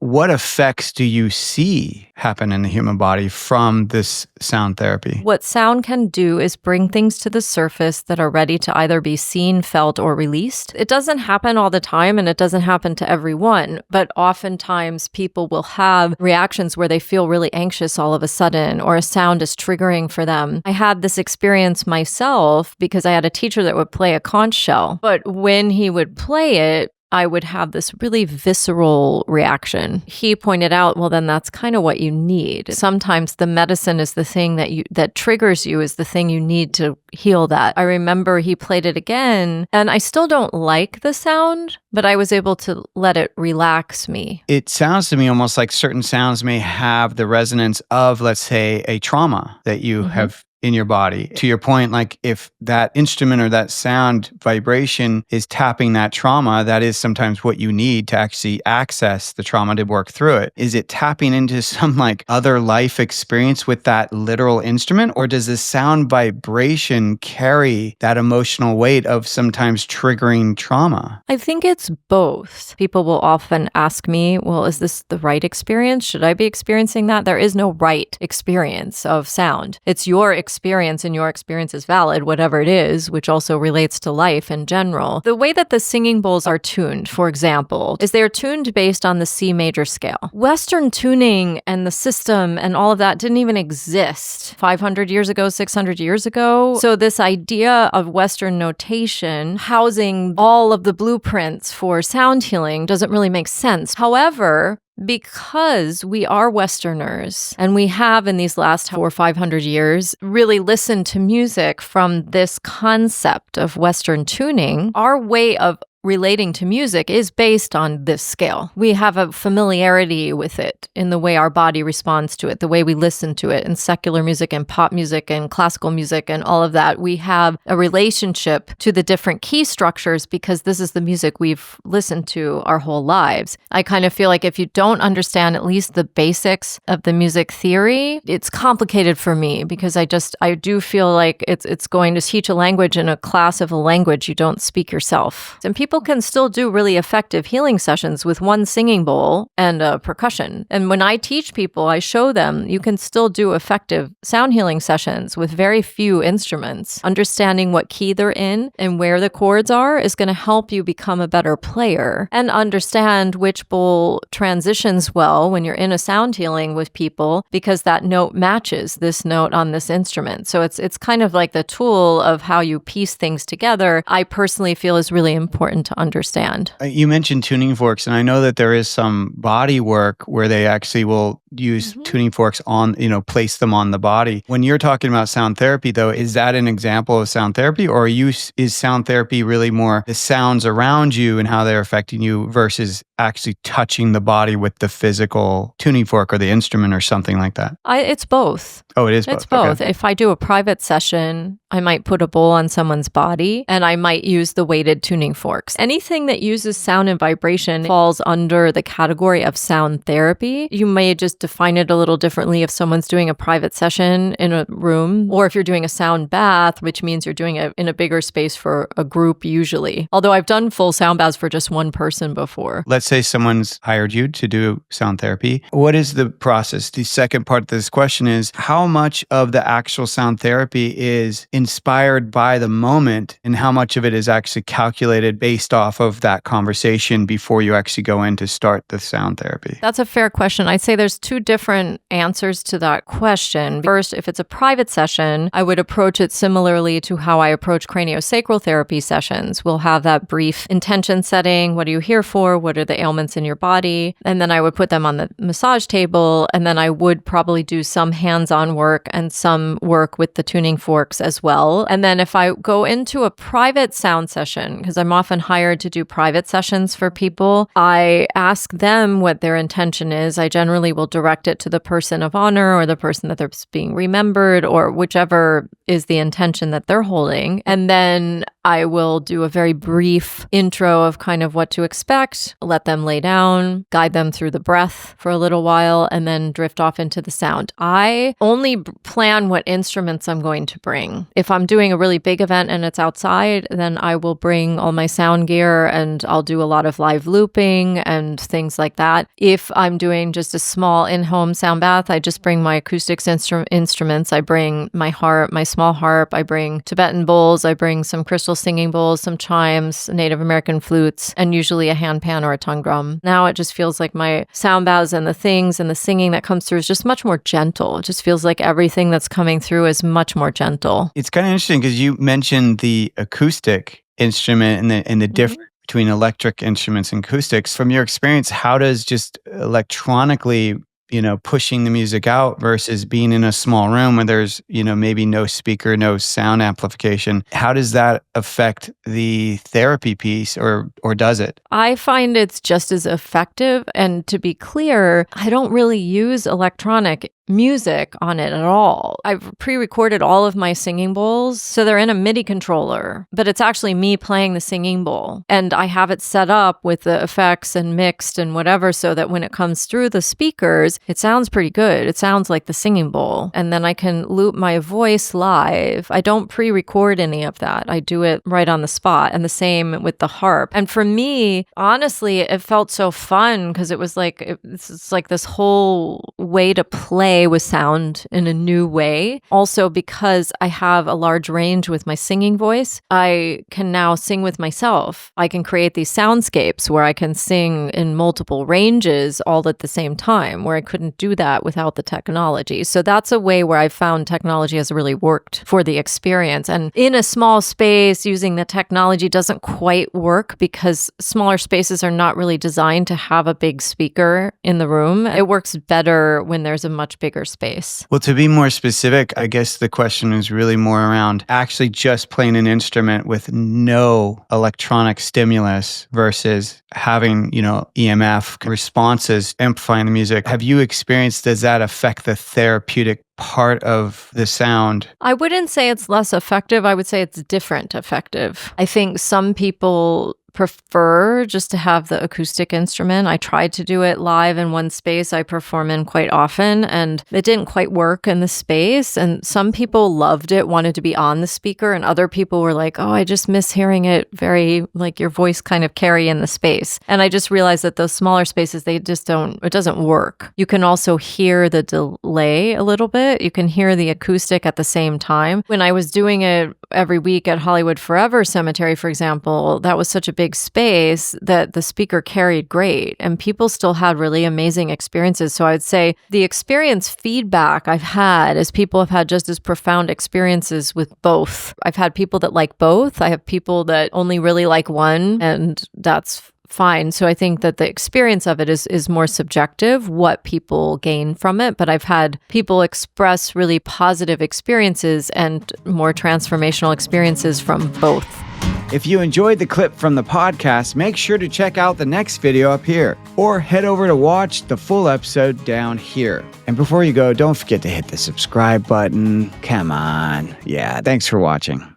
what effects do you see happen in the human body from this sound therapy? What sound can do is bring things to the surface that are ready to either be seen, felt, or released. It doesn't happen all the time, and it doesn't happen to everyone, but oftentimes people will have reactions where they feel really anxious all of a sudden, or a sound is triggering for them. I had this experience myself because I had a teacher that would play a conch shell, but when he would play it, I would have this really visceral reaction. He pointed out, well, then that's kind of what you need. Sometimes the medicine is the thing that triggers you, is the thing you need to heal that. I remember he played it again, and I still don't like the sound, but I was able to let it relax me. It sounds to me almost like certain sounds may have the resonance of, let's say, a trauma that you have in your body. To your point, like if that instrument or that sound vibration is tapping that trauma, that is sometimes what you need to actually access the trauma to work through it. Is it tapping into some like other life experience with that literal instrument? Or does the sound vibration carry that emotional weight of sometimes triggering trauma? I think it's both. People will often ask me, well, is this the right experience? Should I be experiencing that? There is no right experience of sound. It's your experience, and your experience is valid, whatever it is, which also relates to life in general. The way that the singing bowls are tuned, for example, is they're tuned based on the C major scale. Western tuning and the system and all of that didn't even exist 500 years ago, 600 years ago. So this idea of Western notation housing all of the blueprints for sound healing doesn't really make sense. However, because we are Westerners and we have in these last 400 or 500 years really listened to music from this concept of Western tuning, our way of relating to music is based on this scale. We have a familiarity with it in the way our body responds to it, the way we listen to it in secular music and pop music and classical music and all of that. We have a relationship to the different key structures because this is the music we've listened to our whole lives. I kind of feel like if you don't understand at least the basics of the music theory, it's complicated for me because I do feel like it's going to teach a language in a class of a language you don't speak yourself. And people can still do really effective healing sessions with one singing bowl and a percussion. And when I teach people, I show them you can still do effective sound healing sessions with very few instruments. Understanding what key they're in and where the chords are is going to help you become a better player and understand which bowl transitions well when you're in a sound healing with people because that note matches this note on this instrument. So it's kind of like the tool of how you piece things together. I personally feel is really important to understand. You mentioned tuning forks, and I know that there is some body work where they actually will use tuning forks on, place them on the body. When you're talking about sound therapy, though, is that an example of sound therapy, or is sound therapy really more the sounds around you and how they're affecting you versus actually touching the body with the physical tuning fork or the instrument or something like that? It's both. Oh, it is both. It's both. Okay. If I do a private session, I might put a bowl on someone's body and I might use the weighted tuning forks. Anything that uses sound and vibration falls under the category of sound therapy. You may just define it a little differently if someone's doing a private session in a room, or if you're doing a sound bath, which means you're doing it in a bigger space for a group usually. Although I've done full sound baths for just one person before. Let's say someone's hired you to do sound therapy. What is the process? The second part of this question is how much of the actual sound therapy is inspired by the moment and how much of it is actually calculated based off of that conversation before you actually go in to start the sound therapy? That's a fair question. I'd say there's two different answers to that question. First, if it's a private session, I would approach it similarly to how I approach craniosacral therapy sessions. We'll have that brief intention setting. What are you here for? What are the ailments in your body? And then I would put them on the massage table. And then I would probably do some hands-on work and some work with the tuning forks as well. And then if I go into a private sound session, because I'm often hired to do private sessions for people, I ask them what their intention is. I generally will direct it to the person of honor or the person that they're being remembered or whichever is the intention that they're holding. And then I will do a very brief intro of kind of what to expect, let them lay down, guide them through the breath for a little while, and then drift off into the sound. I only plan what instruments I'm going to bring. If I'm doing a really big event and it's outside, then I will bring all my sound gear and I'll do a lot of live looping and things like that. If I'm doing just a small in-home sound bath, I just bring my acoustics instruments. I bring my harp, my small harp. I bring Tibetan bowls. I bring some crystal singing bowls, some chimes, Native American flutes, and usually a handpan or a tongue drum. Now it just feels like my sound baths and the things and the singing that comes through is just much more gentle. It just feels like everything that's coming through is much more gentle. It's kind of interesting because you mentioned the acoustic instrument and the difference between electric instruments and acoustics. From your experience, how does just electronically, pushing the music out versus being in a small room where there's, maybe no speaker, no sound amplification, how does that affect the therapy piece or does it? I find it's just as effective. And to be clear, I don't really use electronic music on it at all. I've pre-recorded all of my singing bowls, so they're in a MIDI controller, but it's actually me playing the singing bowl. And I have it set up with the effects and mixed and whatever so that when it comes through the speakers, it sounds pretty good. It sounds like the singing bowl. And then I can loop my voice live. I don't pre-record any of that. I do it right on the spot. And the same with the harp. And for me, honestly, it felt so fun because it was like, it's like this whole way to play with sound in a new way. Also, because I have a large range with my singing voice, I can now sing with myself. I can create these soundscapes where I can sing in multiple ranges all at the same time, where I couldn't do that without the technology. So that's a way where I found technology has really worked for the experience. And in a small space, using the technology doesn't quite work because smaller spaces are not really designed to have a big speaker in the room. It works better when there's a much bigger space. Well, to be more specific, I guess the question is really more around actually just playing an instrument with no electronic stimulus versus having, EMF responses amplifying the music. Have you experienced, does that affect the therapeutic part of the sound? I wouldn't say it's less effective. I would say it's different effective. I think some people prefer just to have the acoustic instrument. I tried to do it live in one space I perform in quite often, and it didn't quite work in the space. And some people loved it, wanted to be on the speaker, and other people were like, oh, I just miss hearing it very, like your voice kind of carry in the space. And I just realized that those smaller spaces, it doesn't work. You can also hear the delay a little bit. You can hear the acoustic at the same time. When I was doing it every week at Hollywood Forever Cemetery, for example, that was such a big space that the speaker carried great and people still had really amazing experiences. So I would say the experience feedback I've had is people have had just as profound experiences with both. I've had people that like both. I have people that only really like one, and that's fine. So I think that the experience of it is more subjective, what people gain from it. But I've had people express really positive experiences and more transformational experiences from both. If you enjoyed the clip from the podcast, make sure to check out the next video up here, or head over to watch the full episode down here. And before you go, don't forget to hit the subscribe button. Come on. Yeah, thanks for watching.